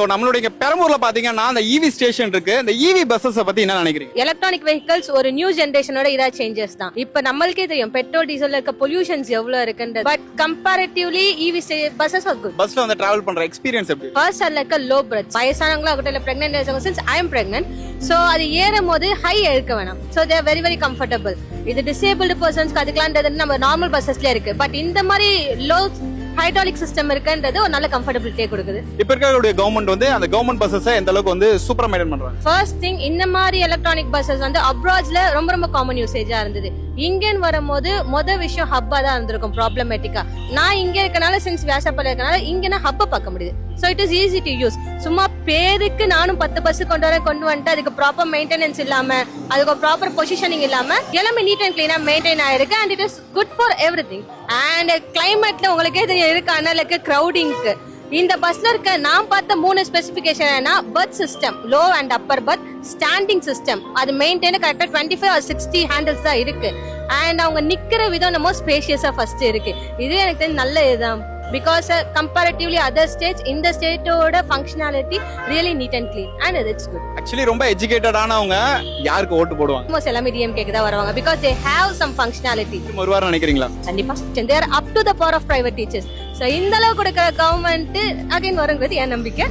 நம்மளுடைய பெரம்பூர்ல பாத்தீங்கன்னா அந்த ஈவி ஸ்டேஷன் இருக்கு. இந்த ஈவி பஸ்ஸஸ் பத்தி என்ன நினைக்கிறீங்க? எலக்ட்ரானிக் வெஹிக்கிள்ஸ் ஒரு நியூ ஜெனரேஷனோட இதா சேஞ்சஸ் தான். இப்ப நம்மளுக்கே தெரியும் பெட்ரோல் டீசல்ல இருக்க பொல்யூஷன்ஸ் எவ்வளவு இருக்குன்றது. But comparatively EV buses are good. பஸ்ல வந்து டிராவல் பண்ற எக்ஸ்பீரியன்ஸ் எப்படி? ஃபர்ஸ்ட் அதுல இருக்க லோ பிரத் வயசானவங்களா ஆகட்டும் இல்ல பிரெக்னன்ட் ஆகட்டும், since I am pregnant, so அது ஏறும் போது ஹை எடுக்க வேணாம். So they are very very comfortable. இது டிசேபிள்டு பர்சன்ஸ்க்கு அதுக்கெல்லாம் நம்ம நார்மல் பஸ்ஸஸ்ல இருக்கு. பட் இந்த மாதிரி லோ ஹைட்ராலிக் சிஸ்டம் இருக்குன்றது ஒரு நல்ல கம்ஃபர்டபிலிட்டியை கொடுக்குது. இப்ப இருக்கக்கூடிய கவர்மெண்ட் வந்து அந்த கவர்மெண்ட் பஸ்ஸஸ் எந்த அளவுக்கு வந்து சூப்பரா மெயின்டைன் பண்றாங்க? ஃபர்ஸ்ட் திங், இந்த மாதிரி எலக்ட்ரானிக் பஸ்ஸஸ் வந்து அப்ராட்ல ரொம்ப ரொம்ப காமன் யூசேஜா இருந்தது. இங்கேன்னு வரும்போது விஷயம் ஹப்பா தான் இருந்திருக்கும் ப்ராப்ளமேட்டிக்கா. நான் இங்க இருக்கனால, சின்ஸ் வியாசப்பல இருக்கனால இங்க நான் ஹப்ப பார்க்க முடியுது. So it is easy to use. சும்மா பேருக்கு நானும் 10 பஸ் கொண்டு வந்துட்டு அதுக்கு ப்ராப்பர் மெயின்டெனன்ஸ் இல்லாம, அதுக்கு ப்ராப்பர் பொசிஷனிங் இல்லாம எல்லாமே நீட் அண்ட் கிளீனா மெயின்டைன் ஆயிருக்கு. And it is good for everything. And கிளைமேட்ல உங்களுக்கே தெரியும் இருக்கு அனலுக்கு, கிரௌடிங்க்கு. இந்த பஸ்ல இருக்க நான் பார்த்த 3 ஸ்பெசிபிகேஷன் என்ன: birth system, low and upper birth, standing system. அது மெயின்டைன் கரெக்டா 25 or 60 ஹேண்டில்ஸ் தான் இருக்கு. அண்ட் அவங்க நிக்கிற விதம் நம்ம ஸ்பேஷியஸா ஃபர்ஸ்ட் இருக்கு. இது எனக்கு தெரிஞ்ச நல்ல இதுதான். பிகாஸ் கம்பேரிட்டிவ்லி அதர் ஸ்டேட்ஸ், இந்த ஸ்டேட்டோட functionality really neat and clean and it's good. Actually ரொம்ப எஜுகேட்டடானவங்க யாருக்கு ஓட்டு போடுவாங்க? மோஸ்ட் எல்லாமே டிஎம்கேக்கு தான் வருவாங்க. Because they have some functionality. வருவார் நினைக்கிறீங்களா? கண்டிப்பா. They are up to the power of private teachers. So இந்த அளவு கொடுக்கிற கவர்மெண்ட் அகைன் வருங்கிறது என் நம்பிக்கை.